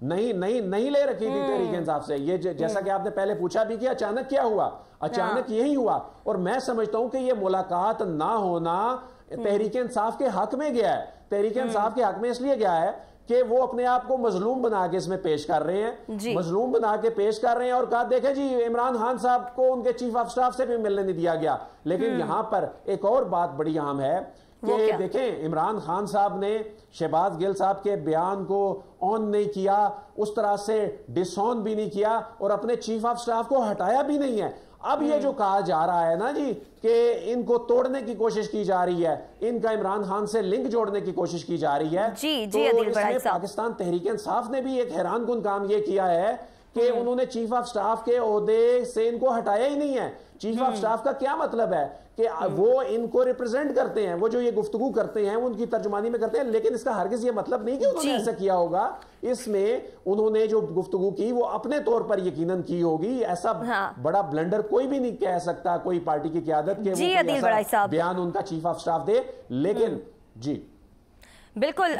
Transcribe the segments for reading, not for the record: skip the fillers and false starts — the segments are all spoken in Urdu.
نہیں لے رکھی تھی تحریک انصاف سے. یہ جیسا کہ آپ نے پہلے پوچھا بھی کہ اچانک کیا ہوا, اچانک یہی ہوا. اور میں سمجھتا ہوں کہ یہ ملاقات نہ ہونا تحریک انصاف کے حق میں گیا ہے. تحریک انصاف کے حق میں اس لیے گیا ہے کہ وہ اپنے آپ کو مظلوم بنا کے اس میں پیش کر رہے ہیں, مظلوم بنا کے پیش کر رہے ہیں, اور کہا دیکھیں جی عمران خان صاحب کو ان کے چیف آف سٹاف سے بھی ملنے نہیں دیا گیا. لیکن یہاں پر ایک اور بات بڑی اہم ہے کہ دیکھیں عمران خان صاحب نے شہباز گل صاحب کے بیان کو آن نہیں کیا, اس طرح سے ڈس آن بھی نہیں کیا, اور اپنے چیف آف سٹاف کو ہٹایا بھی نہیں ہے. اب یہ جو کہا جا رہا ہے نا جی کہ ان کو توڑنے کی کوشش کی جا رہی ہے, ان کا عمران خان سے لنک جوڑنے کی کوشش کی جا رہی ہے, تو اس میں پاکستان تحریک انصاف نے بھی ایک حیران کن کام یہ کیا ہے کہ انہوں نے چیف آف سٹاف کے عہدے سے ان کو ہٹایا ہی نہیں ہے. چیف آف سٹاف کا کیا مطلب ہے کہ وہ ان کو ریپرزینٹ کرتے ہیں, وہ جو یہ گفتگو کرتے ہیں وہ ان کی ترجمانی میں کرتے ہیں, لیکن اس کا ہرگز یہ مطلب نہیں کہ انہوں نے ایسا کیا ہوگا. اس میں انہوں نے جو گفتگو کی وہ اپنے طور پر یقیناً کی ہوگی. ایسا بڑا بلنڈر کوئی بھی نہیں کہہ سکتا کوئی پارٹی کی قیادت کے وہ ایسا بیان ان کا چیف آف سٹاف دے. لیکن جی بالکل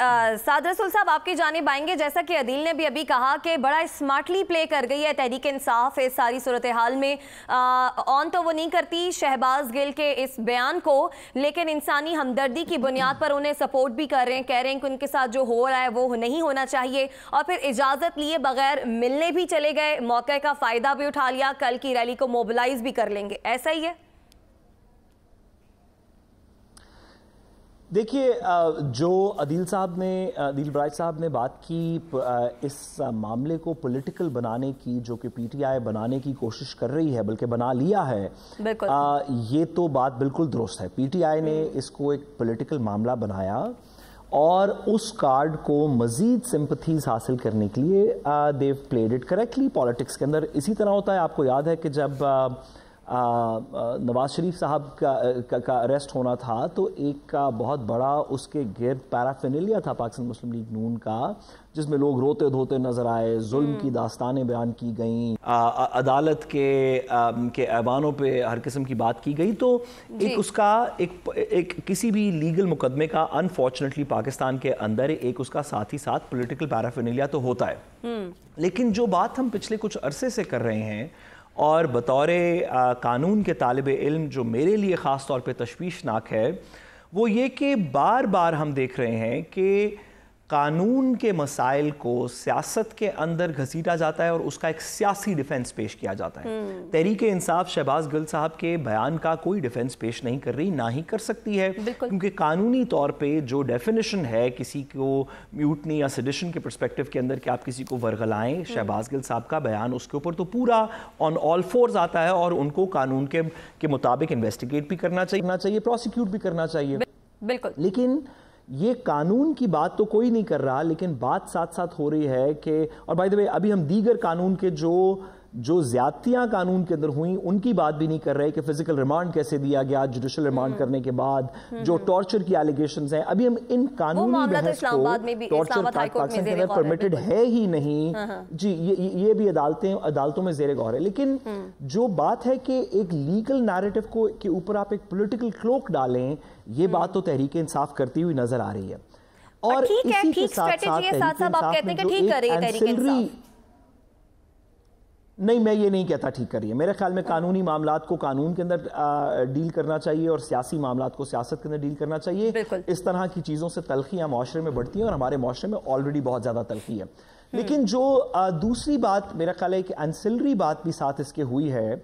سعد رسول صاحب آپ کی جانب آئیں گے. جیسا کہ عدیل نے بھی ابھی کہا کہ بڑا اسمارٹلی پلے کر گئی ہے تحریک انصاف اس ساری صورتحال میں. آن تو وہ نہیں کرتی شہباز گل کے اس بیان کو, لیکن انسانی ہمدردی کی بنیاد پر انہیں سپورٹ بھی کر رہے ہیں, کہہ رہے ہیں کہ ان کے ساتھ جو ہو رہا ہے وہ نہیں ہونا چاہیے, اور پھر اجازت لیے بغیر ملنے بھی چلے گئے, موقع کا فائدہ بھی اٹھا لیا, کل کی ریلی کو موبلائز بھی کر لیں گے. ایسا ہی ہے؟ دیکھیے جو عدیل برائٹ صاحب نے بات کی اس معاملے کو پولیٹیکل بنانے کی, جو کہ پی ٹی آئی بنانے کی کوشش کر رہی ہے بلکہ بنا لیا ہے, یہ تو بات بالکل درست ہے. پی ٹی آئی نے اس کو ایک پولیٹیکل معاملہ بنایا اور اس کارڈ کو مزید سمپتھیز حاصل کرنے کے لیے دیو پلیڈ اٹ کریکٹلی. پالیٹکس کے اندر اسی طرح ہوتا ہے. آپ کو یاد ہے کہ جب نواز شریف صاحب کا اریسٹ ہونا تھا تو ایک بہت بڑا اس کے گرد پیرافینیلیا تھا پاکستان مسلم لیگ نون کا, جس میں لوگ روتے دھوتے نظر آئے, ظلم کی داستانیں بیان کی گئیں, عدالت کے ایوانوں پہ ہر قسم کی بات کی گئی. تو ایک اس کا ایک کسی بھی لیگل مقدمے کا انفارچونیٹلی پاکستان کے اندر ایک اس کا ساتھ ہی ساتھ پولیٹیکل پیرافینیلیا تو ہوتا ہے. لیکن جو بات ہم پچھلے کچھ عرصے سے کر رہے ہیں, اور بطور قانون کے طالب علم جو میرے لیے خاص طور پہ تشویشناک ہے, وہ یہ کہ بار بار ہم دیکھ رہے ہیں کہ قانون کے مسائل کو سیاست کے اندر گھسیٹا جاتا ہے اور اس کا ایک سیاسی ڈیفنس پیش کیا جاتا ہے. تحریک انصاف شہباز گل صاحب کے بیان کا کوئی ڈیفنس پیش نہیں کر رہی, نہ ہی کر سکتی ہے, کیونکہ قانونی طور پہ جو ڈیفینیشن ہے کسی کو میوٹنی یا سیڈیشن کے پرسپیکٹو کے اندر کہ آپ کسی کو ورغلائیں, شہباز گل صاحب کا بیان اس کے اوپر تو پورا آن آل فورز آتا ہے, اور ان کو قانون کے مطابق انویسٹیگیٹ بھی کرنا چاہیے, پروسیکیوٹ بھی کرنا چاہیے. بالکل. لیکن یہ قانون کی بات تو کوئی نہیں کر رہا, لیکن بات ساتھ ساتھ ہو رہی ہے کہ, اور بائی دی وے ابھی ہم دیگر قانون کے جو زیادتیاں قانون کے اندر ہوئیں ان کی بات بھی نہیں کر رہے کہ فزیکل ریمانڈ کیسے دیا گیا جوڈیشل ریمانڈ کرنے کے بعد, جو ٹارچر کی ایلیگیشنز ہیں, ابھی ہم ان قانونی بحث کو, ٹارچر پاکستان کے اندر پرمیٹڈ ہے ہی نہیں جی, یہ بھی عدالتوں میں زیر غور ہے. لیکن جو بات ہے کہ ایک لیگل نیریٹو کے اوپر آپ ایک پولیٹیکل کلوک ڈالیں, یہ بات تو تحریک انصاف کرتی ہوئی نظر آ رہی ہے. اور اسی کے ساتھ ساتھ نہیں, میں یہ نہیں کہتا ٹھیک کر رہی ہے. میرے خیال میں قانونی معاملات کو قانون کے اندر ڈیل کرنا چاہیے اور سیاسی معاملات کو سیاست کے اندر ڈیل کرنا چاہیے. اس طرح کی چیزوں سے تلخیاں معاشرے میں بڑھتی ہیں, اور ہمارے معاشرے میں آلریڈی بہت زیادہ تلخی ہے. لیکن جو دوسری بات میرا خیال ہے کہ انسلری بات بھی ساتھ اس کے ہوئی ہے,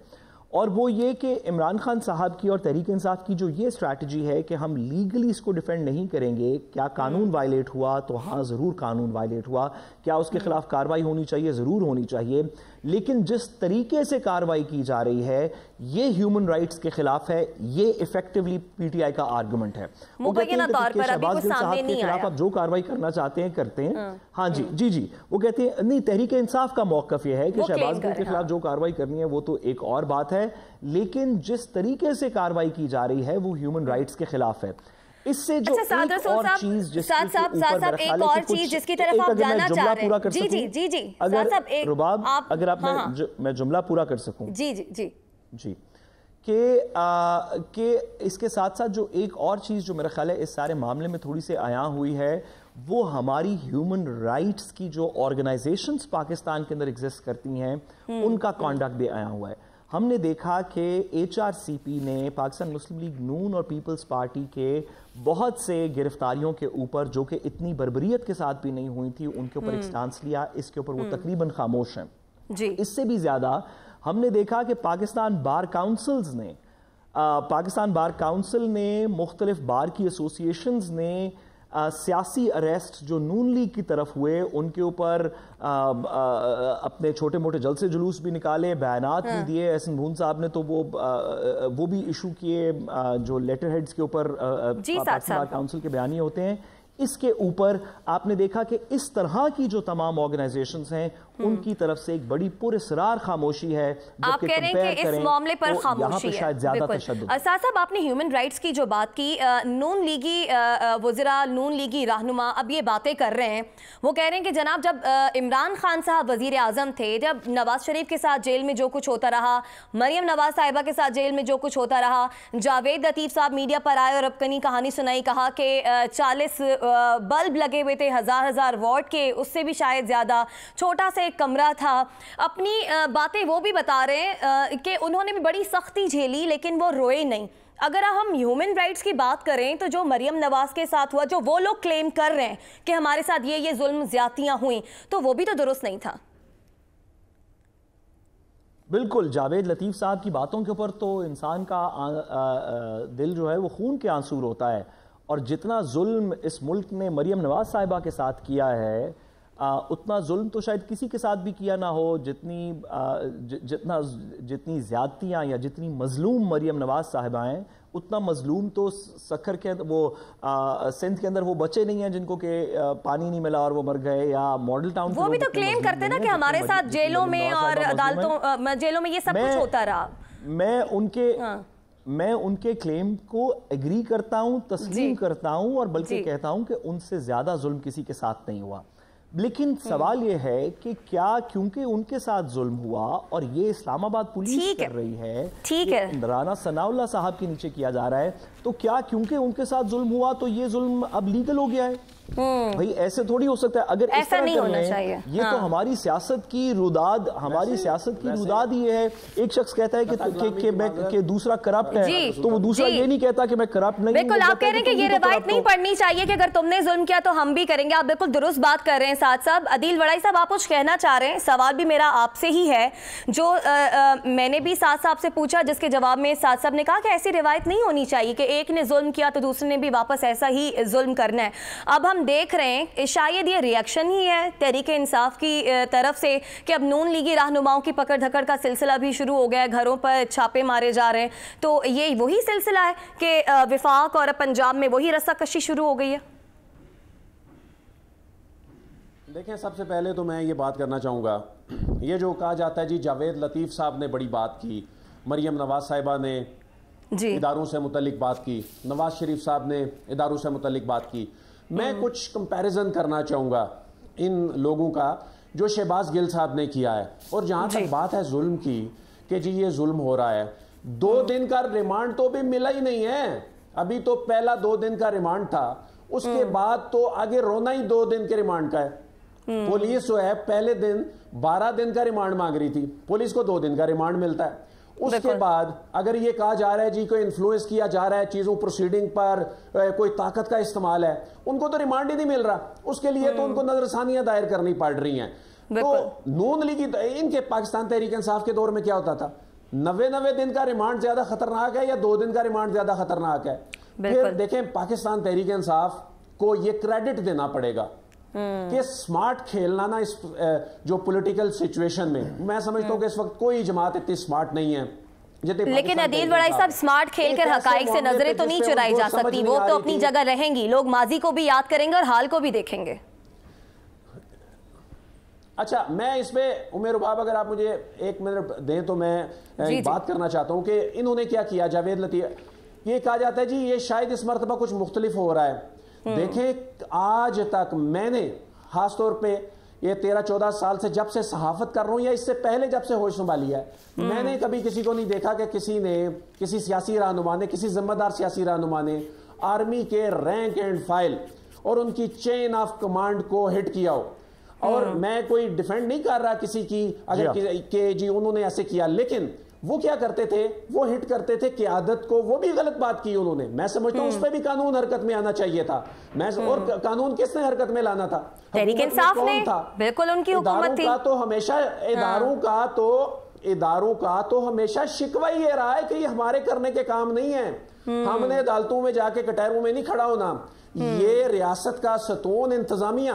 اور وہ یہ کہ عمران خان صاحب کی اور تحریک انصاف کی جو یہ اسٹریٹجی ہے کہ ہم لیگلی اس کو ڈیفینڈ نہیں کریں گے. کیا قانون وائلیٹ ہوا؟ تو ہاں ضرور قانون وائلیٹ ہوا. کیا اس کے خلاف کارروائی ہونی چاہیے؟ ضرور ہونی چاہیے. لیکن جس طریقے سے کارروائی کی جا رہی ہے یہ ہیومن رائٹس کے خلاف ہے. یہ ایفیکٹولی پی ٹی آئی کا آرگومنٹ ہے. وہ کہتے ہیں کہ شہباز گل صاحب کے خلاف آپ جو کارروائی کرنا چاہتے ہیں کرتے ہیں. ہاں جی وہ کہتے ہیں نہیں, تحریک انصاف کا موقف یہ ہے کہ شہباز گل کے خلاف جو کارروائی کرنی ہے وہ تو ایک اور بات ہے, لیکن جس طریقے سے کارروائی کی جا رہی ہے وہ ہیومن رائٹس کے خلاف ہے. اس سے جو ایک اور چیز جس کی طرف آپ جانا چاہ رہے ہیں, جی اگر رباب اگر آپ میں جملہ پورا کر سکوں جی کہ اس کے ساتھ ساتھ جو ایک اور چیز جو میرا خیال ہے اس سارے معاملے میں تھوڑی سی عیاں ہوئی ہے وہ ہماری ہیومن رائٹس کی جو آرگنائزیشنز پاکستان کے اندر ایگزسٹ کرتی ہیں ان کا کانڈکٹ بھی آیا ہوا ہے. ہم نے دیکھا کہ HRCP نے پاکستان مسلم لیگ نون اور پیپلز پارٹی کے بہت سے گرفتاریوں کے اوپر جو کہ اتنی بربریت کے ساتھ بھی نہیں ہوئی تھی ان کے اوپر ایک سٹانس لیا. اس کے اوپر وہ تقریباً خاموش ہیں. اس سے بھی زیادہ ہم نے دیکھا کہ پاکستان بار کاؤنسل نے مختلف بار کی ایسوسیشنز نے سیاسی اریسٹ جو نون لیگ کی طرف ہوئے ان کے اوپر اپنے چھوٹے موٹے جلسے جلوس بھی نکالے, بیانات بھی دیے. احسن بھون صاحب نے تو وہ بھی ایشو کیے جو لیٹر ہیڈز کے اوپر پاکستان بار کاؤنسل کے بیانیے ہوتے ہیں. اس کے اوپر آپ نے دیکھا کہ اس طرح کی جو تمام آرگنائزیشنز ہیں ان کی طرف سے ایک بڑی پراسرار خاموشی ہے. آپ کہہ رہے ہیں کہ اس معاملے پر خاموشی ہے. شاید زیادہ تشدد. اسد صاحب آپ نے ہیومن رائٹس کی جو بات کی, نون لیگی وزراء, نون لیگی رہنما اب یہ باتیں کر رہے ہیں. وہ کہہ رہے ہیں کہ جناب جب عمران خان صاحب وزیر اعظم تھے, جب نواز شریف کے ساتھ جیل میں جو کچھ ہوتا رہا, مریم نواز صاحبہ کے ساتھ جیل میں جو کچھ ہوتا رہا, جاوید لطیف صاحب میڈیا پر آئے اور اپنی کہانی سنائی, کہا کہ 40 بلب لگے ہوئے تھے, ہزار واٹ کے, اس سے بھی شاید زیادہ, چھوٹا سا ایک کمرہ تھا. اپنی باتیں وہ بھی بتا رہے ہیں کہ انہوں نے بھی بڑی سختی جھیلی لیکن وہ روئے نہیں. اگر ہم ہیومن رائٹس کی بات کریں تو جو مریم نواز کے ساتھ ہوا, جو وہ لوگ کلیم کر رہے ہیں کہ ہمارے ساتھ یہ ظلم زیادتیاں ہوئیں, تو وہ بھی تو درست نہیں تھا. بالکل, جاوید لطیف صاحب کی باتوں کے اوپر تو انسان کا دل جو ہے وہ خون کے آنسور ہوتا ہے. اور جتنا ظلم اس ملک نے مریم نواز صاحبہ کے ساتھ کیا ہے اتنا ظلم تو شاید کسی کے ساتھ بھی کیا نہ ہو. جتنی زیادتیاں یا جتنی مظلوم مریم نواز صاحبہ ہیں اتنا مظلوم تو سکھر کے وہ سندھ کے اندر وہ بچے نہیں ہیں جن کو کہ پانی نہیں ملا اور وہ مر گئے, یا ماڈل ٹاؤن وہ بھی تو کلیم کرتے نا کہ ہمارے ساتھ جیلوں میں اور عدالتوں جیلوں میں یہ سب کچھ ہوتا رہا. میں ان کے کلیم کو ایگری کرتا ہوں, تسلیم کرتا ہوں, اور بلکہ کہتا ہوں کہ ان سے زیادہ ظلم کسی کے ساتھ نہیں ہوا. لیکن سوال یہ ہے کہ کیا کیونکہ ان کے ساتھ ظلم ہوا اور یہ اسلام آباد پولیس کر رہی ہے, رانا ثناء اللہ صاحب کے نیچے کیا جا رہا ہے, تو کیا کیونکہ ان کے ساتھ ظلم ہوا تو یہ ظلم اب لیگل ہو گیا ہے؟ بھئی ایسے تھوڑی ہو سکتا ہے. اگر ایسا نہیں ہونا چاہیے. یہ تو ہماری سیاست کی روداد ہی ہے. ایک شخص کہتا ہے کہ دوسرا کرپٹ ہے تو وہ دوسرا یہ نہیں کہتا کہ میں کرپٹ نہیں ہوں. بالکل, آپ کہہ رہے ہیں کہ یہ روایت نہیں پڑھنی چاہیے کہ اگر تم نے ظلم کیا تو ہم بھی کریں گے. آپ بالکل درست بات کر رہے ہیں سعد صاحب. عدیل وڑائی صاحب, آپ کچھ کہنا چاہ رہے ہیں؟ سوال بھی میرا آپ سے ہی ہے جو میں نے بھی سعد صاحب سے پوچھا, جس کے جواب میں سعد صاحب نے کہا کہ ایسی روایت نہیں ہونی چاہیے کہ ایک نے ظلم کیا تو دوسرے نے بھی واپس ایسا ہی ظلم کرنا ہے. اب ہم دیکھ رہے ہیں شاید یہ ریاکشن ہی ہے تحریک انصاف کی طرف سے کہ اب نون لیگی رہنماؤں کی پکڑ دھکڑ کا سلسلہ بھی شروع ہو گیا ہے, گھروں پر چھاپے مارے جا رہے ہیں. تو یہ وہی سلسلہ ہے کہ وفاق اور پنجاب میں وہی رسہ کشی شروع ہو گئی ہے. دیکھیں, سب سے پہلے تو میں یہ بات کرنا چاہوں گا, یہ جو کہا جاتا ہے جی جاوید لطیف صاحب نے بڑی بات کی, مریم نواز صاحبہ نے اداروں سے متعلق بات کی, نواز شریف صاحب نے اداروں سے متعلق بات کی. میں کچھ کمپیریزن کرنا چاہوں گا ان لوگوں کا جو شہباز گل صاحب نے کیا ہے. اور جہاں تک بات ہے ظلم کی کہ جی یہ ظلم ہو رہا ہے, 2 دن کا ریمانڈ تو بھی ملا ہی نہیں ہے. ابھی تو پہلا 2 دن کا ریمانڈ تھا, اس کے بعد تو آگے رونا ہی 2 دن کے ریمانڈ کا ہے. پولیس جو ہے پہلے دن 12 دن کا ریمانڈ مانگ رہی تھی, پولیس کو 2 دن کا ریمانڈ ملتا ہے. اس کے بعد اگر یہ کہا جا رہا ہے جی کوئی انفلوئنس کیا جا رہا ہے چیزوں پروسیڈنگ پر, کوئی طاقت کا استعمال ہے, ان کو تو ریمانڈ ہی نہیں مل رہا. اس کے لیے تو ان کو نظر ثانیہ دائر کرنی پڑ رہی ہیں. تو نون لیگی ان کے پاکستان تحریک انصاف کے دور میں کیا ہوتا تھا, 90 دن کا ریمانڈ زیادہ خطرناک ہے یا 2 دن کا ریمانڈ زیادہ خطرناک ہے؟ پھر دیکھیں, پاکستان تحریک انصاف کو یہ کریڈٹ دینا پڑے گا کہ سمارٹ کھیلنا نا اس جو پولیٹیکل سچویشن میں سمجھتا ہوں کہ اس وقت کوئی جماعت اتنی سمارٹ نہیں ہے. لیکن عدیل وڑائی صاحب, سمارٹ کھیل کر حقائق سے نظریں تو نہیں چرائی جا سکتی, وہ تو اپنی جگہ رہیں گی. لوگ ماضی کو بھی یاد کریں گے اور حال کو بھی دیکھیں گے. اچھا, میں اس پہ عمر رباب اگر آپ مجھے 1 منٹ دیں تو میں بات کرنا چاہتا ہوں کہ انہوں نے کیا کیا. جاوید لطیف, یہ کہا جاتا ہے جی یہ شاید اس مرتبہ کچھ مختلف ہو رہا ہے. دیکھیں, آج تک میں نے خاص طور پہ یہ 13-14 سال سے جب سے صحافت کر رہا ہوں یا اس سے پہلے جب سے ہوش سنبھالی ہے, میں نے کبھی کسی کو نہیں دیکھا کہ کسی سیاسی رہنما نے, کسی ذمہ دار سیاسی رہنما نے آرمی کے رینک اینڈ فائل اور ان کی چین آف کمانڈ کو ہٹ کیا ہو. اور میں کوئی ڈیفینڈ نہیں کر رہا کسی کی اگر کہ جی انہوں نے ایسے کیا, لیکن وہ کیا کرتے تھے, وہ ہٹ کرتے تھے قیادت کو. وہ بھی غلط بات کی انہوں نے. میں سمجھتا ہوں اس پہ بھی قانون حرکت میں آنا چاہیے تھا. اور قانون کس نے حرکت میں لانا تھا؟ تحریک انصاف نے. بالکل ان کی حکومت تھی. اداروں کا تو ہمیشہ شکوہ یہ رہا ہے کہ یہ ہمارے کرنے کے کام نہیں ہیں. ہم نے عدالتوں میں جا کے کٹہروں میں نہیں کھڑا ہونا. یہ ریاست کا ستون انتظامیہ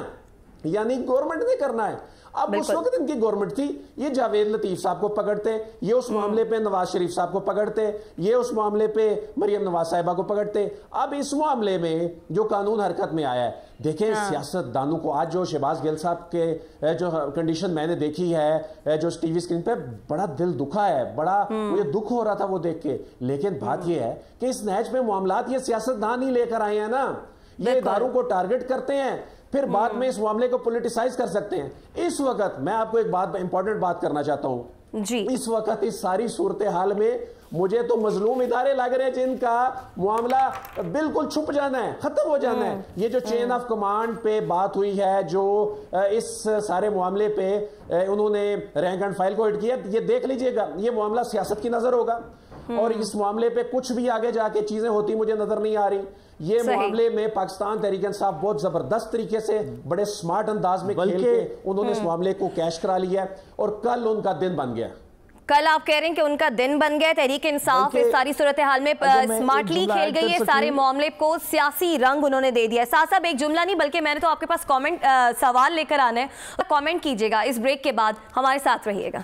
یعنی گورنمنٹ نے کرنا ہے. اب اس وقت ان کی گورنمنٹ تھی, یہ جاوید لطیف صاحب کو پکڑتے, یہ اس معاملے پہ نواز شریف صاحب کو پکڑتے, یہ اس معاملے پہ مریم نواز صاحبہ کو پکڑتے. اب اس معاملے میں جو قانون حرکت میں آیا ہے, دیکھیں سیاست دانوں کو آج جو شہباز گل صاحب کے جو کنڈیشن میں نے دیکھی ہے جو ٹی وی اسکرین پہ, بڑا دل دکھا ہے, بڑا مجھے دکھ ہو رہا تھا وہ دیکھ کے. لیکن بات یہ ہے کہ اس نہج پہ معاملات یہ سیاست دان ہی لے کر آئے ہیں نا, یہ اداروں کو ٹارگٹ کرتے ہیں, پھر بعد میں اس معاملے کو پولیٹیسائز کر سکتے ہیں. اس وقت میں آپ کو ایک بات امپورٹنٹ بات کرنا چاہتا ہوں جی. اس وقت اس ساری صورتحال میں مجھے تو مظلوم ادارے لگ رہے ہیں جن کا معاملہ بالکل چھپ جانا ہے, ختم ہو جانا ہے. یہ جو چین آف کمانڈ پہ بات ہوئی ہے, جو اس سارے معاملے پہ انہوں نے رینک اینڈ فائل کو ہٹ کیا, یہ دیکھ لیجئے گا یہ معاملہ سیاست کی نظر ہوگا. اور اس معاملے پہ کچھ بھی آگے جا کے چیزیں ہوتی مجھے نظر نہیں آ رہی. یہ معاملے میں پاکستان تحریک انصاف بہت زبردست طریقے سے بڑے سمارٹ انداز میں کھیل کے انہوں نے اس معاملے کو کیش کرا لیا ہے, اور کل ان کا دن بن گیا. کل آپ کہہ رہے ہیں کہ ان کا دن بن گیا. تحریک انصاف اس ساری صورتحال میں سمارٹلی کھیل گئی ہے, سارے معاملے کو سیاسی رنگ انہوں نے دے دیا ہے. ساتھ صاحب ایک جملہ نہیں بلکہ میں نے تو آپ کے پاس کامنٹ سوال لے کر آنا ہے, کامنٹ کیجئے گا. اس بریک کے بعد ہمارے ساتھ رہیے گا.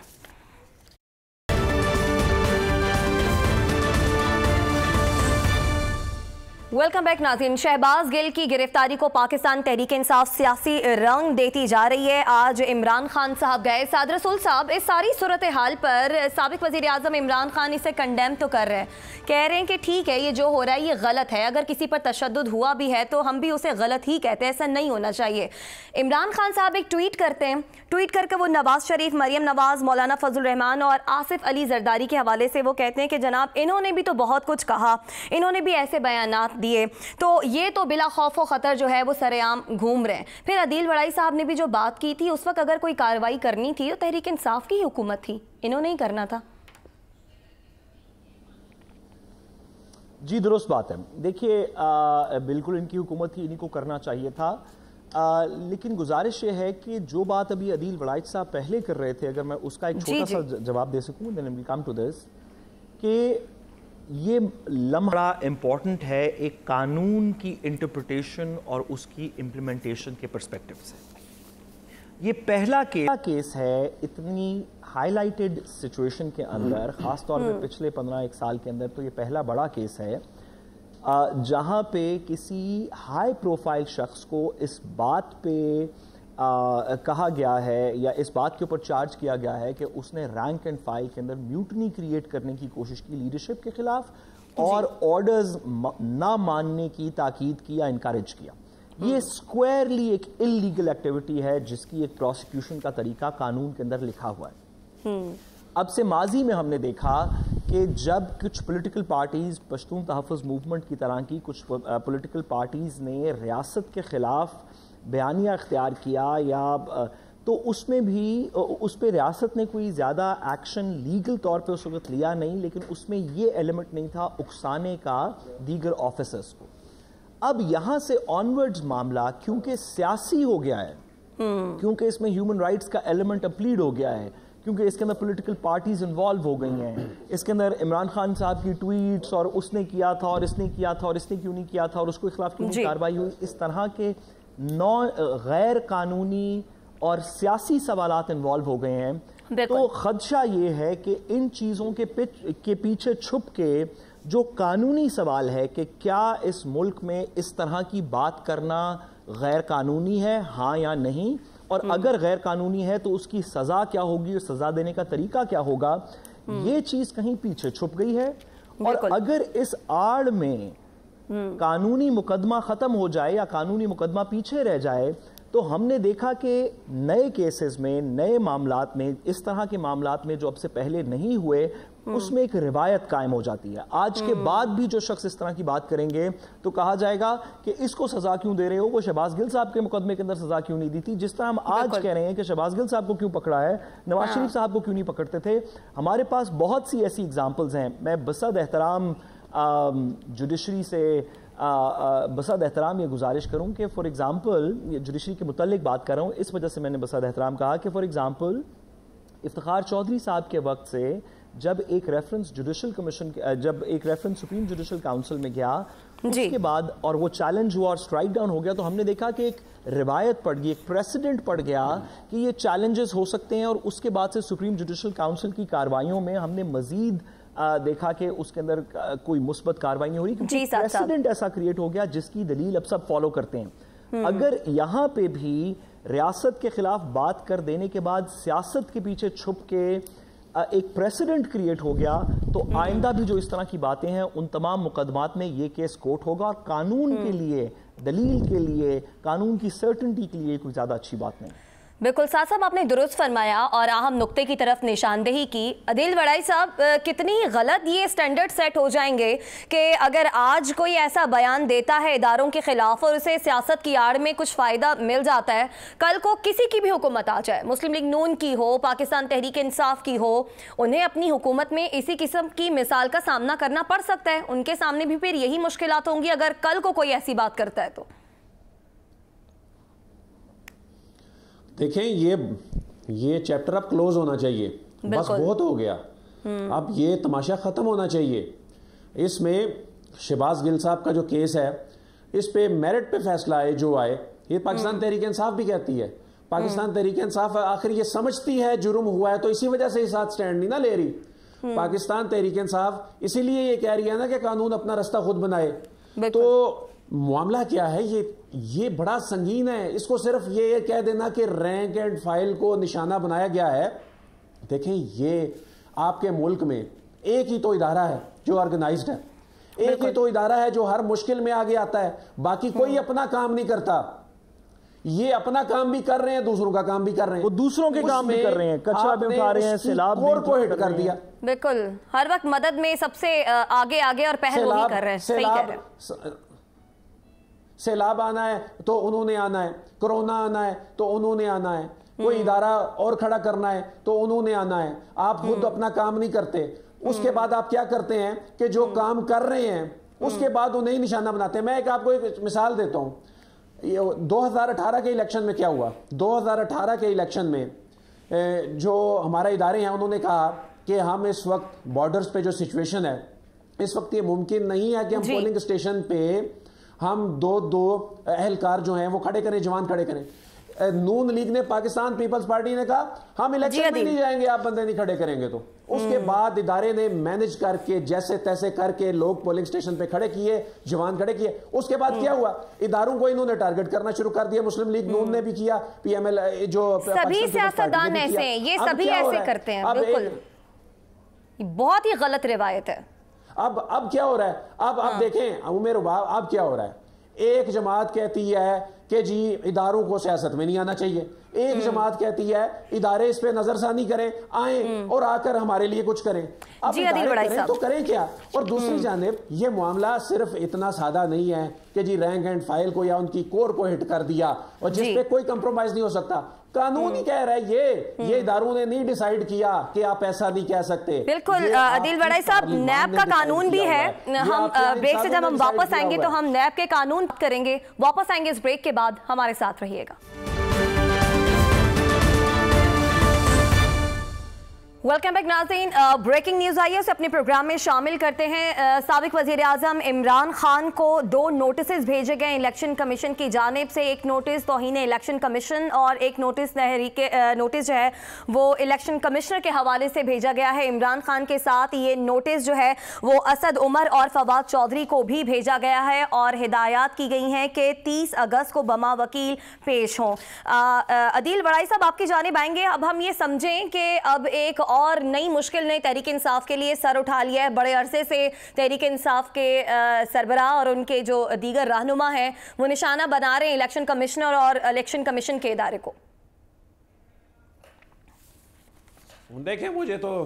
ویلکم بیک ناظرین. شہباز گل کی گرفتاری کو پاکستان تحریک انصاف سیاسی رنگ دیتی جا رہی ہے. آج عمران خان صاحب گئے. سعد رسول صاحب اس ساری صورتحال پر سابق وزیر اعظم عمران خان اسے کنڈیم تو کر رہے ہیں, کہہ رہے ہیں کہ ٹھیک ہے یہ جو ہو رہا ہے یہ غلط ہے, اگر کسی پر تشدد ہوا بھی ہے تو ہم بھی اسے غلط ہی کہتے ہیں, ایسا نہیں ہونا چاہیے. عمران خان صاحب ایک ٹویٹ کرتے ہیں, ٹویٹ کر کے وہ نواز شریف, مریم نواز, مولانا فضل الرحمان اور آصف علی زرداری کے حوالے سے وہ کہتے ہیں کہ جناب انہوں نے بھی تو بہت کچھ کہا, انہوں نے بھی ایسے بیانات دیے, تو یہ تو بلا خوف و خطر جو ہے وہ سر عام گھوم رہے ہیں. پھر عدیل وڑائی صاحب نے بھی جو بات کی تھی, اس وقت اگر کوئی کارروائی کرنی تھی تو تحریک انصاف کی حکومت تھی, انہوں نے ہی کرنا تھا. جی درست بات ہے. دیکھیے بالکل ان کی حکومت تھی, انہی کو کرنا چاہیے تھا. لیکن گزارش یہ ہے کہ جو بات ابھی عدیل وڑائی صاحب پہلے کر رہے تھے, اگر میں اس کا ایک چھوٹا سا جواب دے سکوں, then we'll come to this, کہ یہ لمحہ امپورٹنٹ ہے ایک قانون کی انٹرپریٹیشن اور اس کی امپلیمنٹیشن کے پرسپیکٹیو سے. یہ پہلا کیس ہے اتنی ہائی لائٹڈ سچویشن کے اندر, خاص طور پہ پچھلے 15 سال کے اندر, تو یہ پہلا بڑا کیس ہے جہاں پہ کسی ہائی پروفائل شخص کو اس بات پہ کہا گیا ہے یا اس بات کے اوپر چارج کیا گیا ہے کہ اس نے رینک اینڈ فائل کے اندر میوٹنی کریٹ کرنے کی کوشش کی لیڈرشپ کے خلاف, اور آرڈرز نہ ماننے کی تاکید کی یا انکریج کیا. یہ سکوئرلی ایک اللیگل ایکٹیویٹی ہے جس کی ایک پروسیکیوشن کا طریقہ قانون کے اندر لکھا ہوا ہے. اب سے ماضی میں ہم نے دیکھا کہ جب کچھ پولیٹیکل پارٹیز, پشتون تحفظ موومنٹ کی طرح کی کچھ پولیٹیکل پارٹیز نے ریاست کے خلاف بیانیہ اختیار کیا, یا تو اس میں بھی اس پہ ریاست نے کوئی زیادہ ایکشن لیگل طور پہ اس وقت لیا نہیں, لیکن اس میں یہ ایلیمنٹ نہیں تھا اکسانے کا دیگر آفیسرز کو. اب یہاں سے آنورڈز معاملہ کیونکہ سیاسی ہو گیا ہے, کیونکہ اس میں ہیومن رائٹس کا ایلیمنٹ اپلیڈ ہو گیا ہے, کیونکہ اس کے اندر پولیٹیکل پارٹیز انوالو ہو گئی ہیں, اس کے اندر عمران خان صاحب کی ٹویٹس اور اس نے کیا تھا اور اس نے کیا تھا اور اس نے کیوں نہیں کیا تھا اور اس کے خلاف کیوں نہیں کارروائی ہوئی, اس طرح کے غیر قانونی اور سیاسی سوالات انوالو ہو گئے ہیں. تو خدشہ یہ ہے کہ ان چیزوں کے پیچھے چھپ کے جو قانونی سوال ہے کہ کیا اس ملک میں اس طرح کی بات کرنا غیر قانونی ہے, ہاں یا نہیں, اور اگر غیر قانونی ہے تو اس کی سزا کیا ہوگی اور سزا دینے کا طریقہ کیا ہوگا, یہ چیز کہیں پیچھے چھپ گئی ہے. اور اگر اس آڑ میں قانونی مقدمہ ختم ہو جائے یا قانونی مقدمہ پیچھے رہ جائے, تو ہم نے دیکھا کہ نئے کیسز میں, نئے معاملات میں, اس طرح کے معاملات میں جو اب سے پہلے نہیں ہوئے, اس میں ایک روایت قائم ہو جاتی ہے. آج کے بعد بھی جو شخص اس طرح کی بات کریں گے تو کہا جائے گا کہ اس کو سزا کیوں دے رہے ہو, وہ شہباز گل صاحب کے مقدمے کے اندر سزا کیوں نہیں دی تھی. جس طرح ہم آج کہہ رہے ہیں کہ شہباز گل صاحب کو کیوں پکڑا ہے, نواز شریف صاحب کو کیوں نہیں پکڑتے تھے. ہمارے پاس بہت سی ایسی اگزامپلز ہیں. میں بصد احترام جوڈیشری سے بصد احترام یہ گزارش کروں کہ فار ایگزامپل جوڈیشری کے متعلق بات کر رہا ہوں, اس وجہ سے میں نے بصد احترام کہا کہ فار ایگزامپل افتخار چودھری صاحب کے وقت سے جب ایک ریفرنس جوڈیشل کمیشن جب ایک ریفرنس سپریم جوڈیشل کاؤنسل میں گیا اس کے بعد اور وہ چیلنج ہوا اور اسٹرائک ڈاؤن ہو گیا, تو ہم نے دیکھا کہ ایک روایت پڑ گئی, ایک پریسیڈنٹ پڑ گیا کہ یہ چیلنجز ہو سکتے ہیں. اور اس کے بعد سے سپریم جوڈیشل کاؤنسل کی کارروائیوں میں ہم نے مزید دیکھا کہ اس کے اندر کوئی مثبت کارروائی نہیں ہو رہی, کیونکہ پریسیڈنٹ ایسا کریٹ ہو گیا جس کی دلیل اب سب فالو کرتے ہیں. اگر یہاں پہ بھی ریاست کے خلاف بات کر دینے کے بعد سیاست کے پیچھے چھپ کے ایک پریسیڈنٹ کریٹ ہو گیا, تو آئندہ بھی جو اس طرح کی باتیں ہیں ان تمام مقدمات میں یہ کیس کوٹ ہوگا. اور قانون کے لیے, دلیل کے لیے, قانون کی سرٹنٹی کے لیے کوئی زیادہ اچھی بات نہیں. بالکل سعد صاحب, آپ نے درست فرمایا اور اہم نقطے کی طرف نشاندہی کی. عدیل وڑائی صاحب, کتنی غلط یہ سٹینڈرڈ سیٹ ہو جائیں گے کہ اگر آج کوئی ایسا بیان دیتا ہے اداروں کے خلاف اور اسے سیاست کی آڑ میں کچھ فائدہ مل جاتا ہے, کل کو کسی کی بھی حکومت آ جائے, مسلم لیگ نون کی ہو, پاکستان تحریک انصاف کی ہو, انہیں اپنی حکومت میں اسی قسم کی مثال کا سامنا کرنا پڑ سکتا ہے. ان کے سامنے بھی پھر یہی مشکلات ہوں گی اگر کل کو کوئی ایسی بات کرتا ہے تو. دیکھیں یہ چیپٹر اب کلوز ہونا چاہیے, بس بہت ہو گیا, اب یہ تماشا ختم ہونا چاہیے. اس میں شہباز گل صاحب کا جو کیس ہے اس پہ میرٹ پہ فیصلہ آئے جو آئے, یہ پاکستان تحریک انصاف بھی کہتی ہے. پاکستان تحریک انصاف آخر یہ سمجھتی ہے جرم ہوا ہے تو اسی وجہ سے اس ساتھ سٹینڈ نہیں نہ لے رہی. پاکستان تحریک انصاف اسی لیے یہ کہہ رہی ہے نا کہ قانون اپنا رستہ خود بنائے. تو معاملہ کیا ہے, یہ بڑا سنگین ہے. اس کو صرف یہ کہہ دینا کہ رینک اینڈ فائل کو نشانہ بنایا گیا ہے. دیکھیں یہ آپ کے ملک میں ایک ہی تو ادارہ ہے جو آرگنائزڈ ہے, ایک ہی تو ادارہ ہے جو ہر مشکل میں آگے آتا ہے, باقی کوئی اپنا کام نہیں کرتا. یہ اپنا کام بھی کر رہے ہیں, دوسروں کا کام بھی کر رہے ہیں, وہ دوسروں کے کام بھی کر رہے ہیں, کچرا بھی اٹھا رہے ہیں, سیلاب کو ہٹ کر دیا. بالکل, ہر وقت مدد میں سب سے آگے اور پہل وہی کر رہے ہیں. صحیح کہہ رہے ہیں. سیلاب آنا ہے تو انہوں نے آنا ہے, کرونا آنا ہے تو انہوں نے آنا ہے, کوئی ادارہ اور کھڑا کرنا ہے تو انہوں نے آنا ہے. آپ خود اپنا کام نہیں کرتے. اس کے بعد آپ کیا کرتے ہیں کہ جو کام کر رہے ہیں اس کے بعد انہیں نشانہ بناتے ہیں. میں آپ کو ایک مثال دیتا ہوں. 2018 کے الیکشن میں کیا ہوا, 2018 کے الیکشن میں جو ہمارے ادارے ہیں انہوں نے کہا کہ ہم اس وقت بارڈرز پہ جو سچویشن ہے اس وقت یہ ممکن نہیں ہے کہ ہم پولنگ اسٹیشن پہ ہم دو اہلکار جو ہیں وہ کھڑے کریں, جوان کھڑے کریں. نون لیگ نے, پاکستان پیپلز پارٹی نے کہا ہم الیکشن میں نہیں جائیں گے آپ بندے نہیں کھڑے کریں گے. تو اس کے بعد ادارے نے مینج کر کے جیسے تیسے کر کے لوگ پولنگ سٹیشن پہ کھڑے کیے, جوان کھڑے کیے. اس کے بعد کیا ہوا, اداروں کو انہوں نے ٹارگٹ کرنا شروع کر دیا. مسلم لیگ نون نے بھی کیا, پی ایم ایل جو سبھی سیاستدان ایسے ہیں, یہ سبھی ایسے کرتے ہیں. بالکل بہت ہی غلط روایت ہے. اب کیا ہو رہا ہے, اب دیکھیں عمر رباب, اب کیا ہو رہا ہے. ایک جماعت کہتی ہے کہ جی اداروں کو سیاست میں نہیں آنا چاہیے, ایک جماعت کہتی ہے ادارے اس پہ نظر ثانی کریں, آئیں اور آ کر ہمارے لیے کچھ کریں. اب ادارے کریں تو کریں کیا. اور دوسری جانب یہ معاملہ صرف اتنا سادہ نہیں ہے کہ جی رینک اینڈ فائل کو یا ان کی کور کو ہٹ کر دیا اور جس پہ کوئی کمپرومائز نہیں ہو سکتا. قانون ہی کہہ رہا ہے, یہ اداروں نے نہیں ڈیسائیڈ کیا کہ آپ ایسا نہیں کہہ سکتے. بالکل عدیل وڑائی صاحب, نیب کا قانون بھی ہے. ہم بریک سے جب ہم واپس آئیں گے تو ہم نیب کے قانون کریں گے. واپس آئیں گے اس بریک کے بعد, ہمارے ساتھ رہیے گا. ویلکم بیک ناظرین. بریکنگ نیوز آئی ہے, اسے اپنے پروگرام میں شامل کرتے ہیں. سابق وزیر اعظم عمران خان کو 2 نوٹسز بھیجے گئے الیکشن کمیشن کی جانب سے. ایک نوٹس توہین الیکشن کمیشن اور ایک نوٹس جو ہے وہ الیکشن کمشنر کے حوالے سے بھیجا گیا ہے. عمران خان کے ساتھ یہ نوٹس جو ہے وہ اسد عمر اور فواد چودھری کو بھی بھیجا گیا ہے اور ہدایات کی گئی ہیں کہ 30 اگست کو بما وکیل پیش ہوں. عدیل وڑائی صاحب, آپ کی جانب آئیں گے. اب ہم یہ سمجھیں کہ اب ایک اور نئی مشکل نے تحریک انصاف کے لیے سر اٹھا لیا ہے. بڑے عرصے سے تحریک انصاف کے سربراہ اور ان کے جو دیگر رہنما ہیں وہ نشانہ بنا رہے ہیں الیکشن کمشنر اور الیکشن کمیشن کے ادارے کو. دیکھیں مجھے تو